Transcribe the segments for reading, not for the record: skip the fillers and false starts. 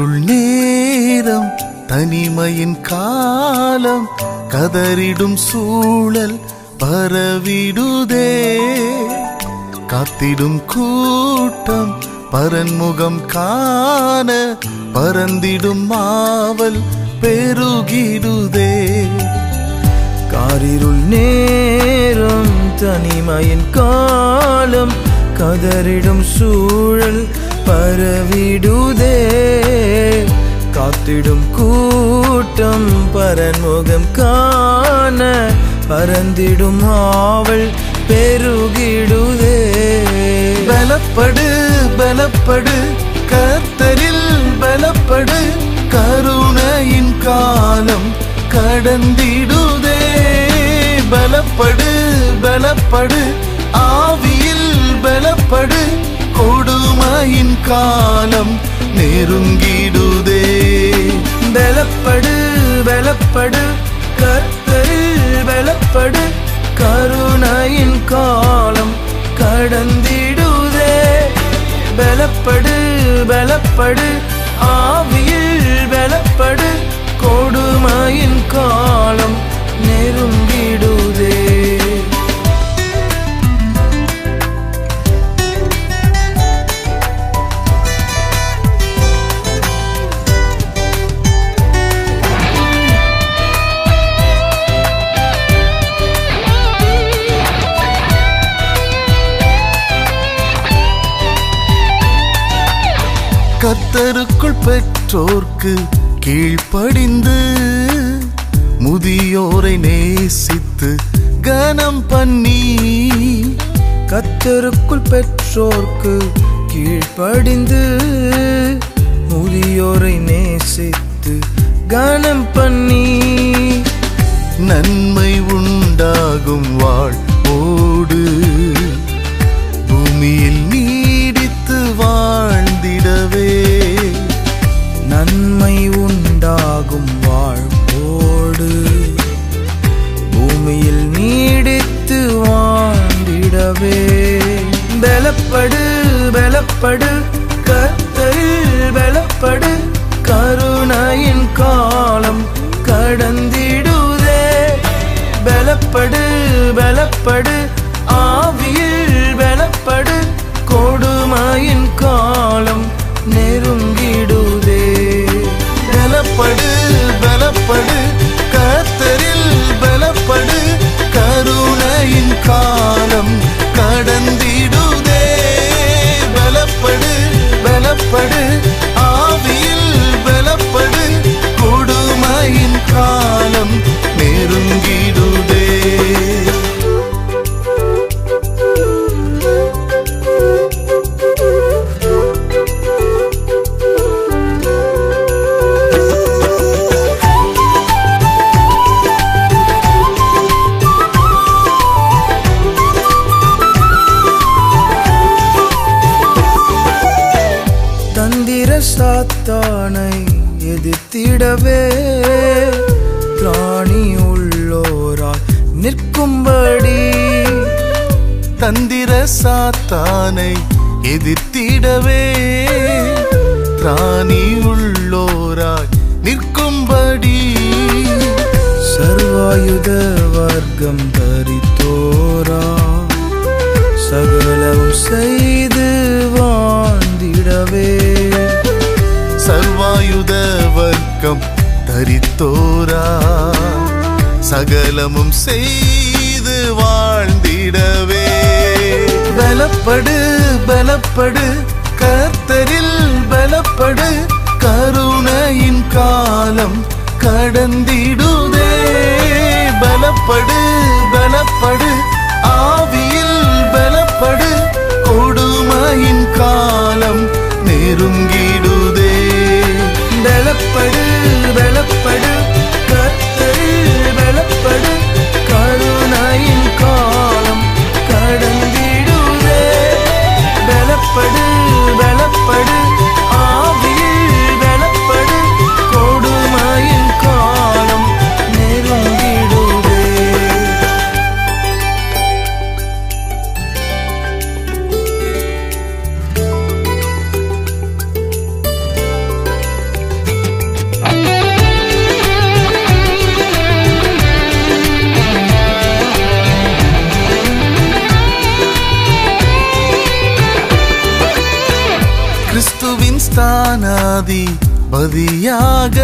காரிருள் நேரம் தனிமையின் காலம் கதறிடும் சூழல் பரவிடுதே காத்திடும் கூட்டம் பரன்முகம் காண பரந்திடும் மாவல் பெருகிடுதே காரிருள் நேரம் தனிமையின் காலம் கதறிடும் சூழல் பரவிடுதே காத்திடும் கூட்டம் பரன்முகம் காண பரந்திடும் ஆவல் பெருகிடுதே பலப்படு பலப்படு கர்த்தரில் பலப்படு கருணையின் காலம் கடந்திடுதே பலப்படு பலப்படு ஆவியில் பலப்படு கொடுமையின் காலம் நெருங்கிடுதே பலப்படு பலப்படு கர்த்தரில் பலப்படு கருணையின் காலம் கடந்திடுதே பலப்படு பலப்படு ஆவியில் பலப்படு கொடுமையின் காலம் நெருங்கிடுதே கர்த்தருக்குள் பெற்றோர்க்கு கீழ்ப்படிந்து முதியோரை நேசித்து கனம் பண்ணி கர்த்தருக்குள் பெற்றோர்க்கு கீழ்ப்படிந்து முதியோரை நேசித்து கனம் பண்ணி நன்மை உண்டாகும் வாழ்வோடு பூமியில் நீடித்து வாழ்ந்திடவே நன்மை உண்டாகும் வாழ்வோடு பூமியில் நீடித்து வாழ்ந்திடவே பலப்படு பலப்படு கர்த்தரில் பலப்படு கருணையின் காலம் கடந்திடுதே பலப்படு பலப்படு ஆவியில் பலப்படு கொடுமையின் காலம் நெருங்கிடுதே பலப்படு பலப்படு கர்த்தரில் பலப்படு கருணையின் காலம் கடந்திடுதே பலப்படு பலப்படு ஆவியில் பலப்படு கொடுமையின் காலம் நெருங்கிடுதே சாத்தானை எதிர்த்திடவே திராணி உள்ளோராய் நிற்கும்படி தந்திர சாத்தானை எதிர்த்திடவே திராணி உள்ளோராய் நிற்கும்படி சர்வாயுத வர்க்கம் தரித்தோரா சகலம் செய்து வாழ்ந்திடவே சர்வாயுத வர்க்கம் தரித்தோரா சகலமும் செய்து வாழ்ந்திடவே பலப்படு பலப்படு கர்த்தரில் பலப்படு கருணையின் காலம் கடந்திடுதே பலப்படு பலப்படு ஆவியில் பலப்படு கொடுமையின் காலம் நெருங்கிடுதே பலப்படு பலப்படு கர்த்தரில் பலப்படு கருணையின் காலம் கடந்திடுதே பலப்படு பலப்படு ஆவியில் பலப்படு கொடுமையின் காலம் ஸ்தானாதிபதியாக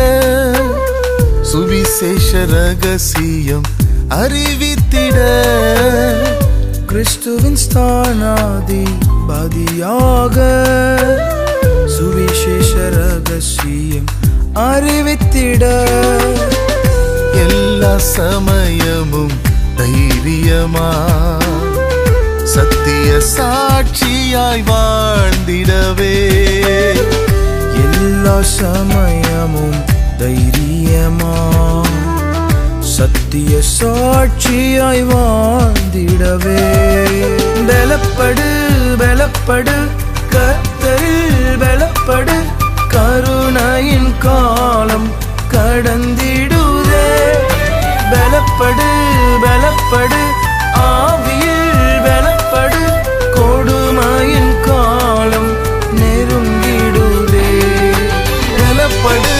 சுவிசேஷ ரகசியம் அறிவித்திட கிறிஸ்துவின் ஸ்தானாதிபதியாக சுவிசேஷ ரகசியம் அறிவித்திட எல்லா சமயமும் தைரியமா சத்திய சாட்சியாய் வாழ்ந்திடவே எல்லா சமயமும் தைரியமா சத்திய சாட்சியாய் வாழ்ந்திடவே பலப்படு பலப்படு கர்த்தரில் பலப்படு கருணையின் காலம் கடந்திடுதே பலப்படு பலப்படு ஆவியில் பலப்படு கொடுமையின் காலம் நெருங்கிடுதே பலப்படு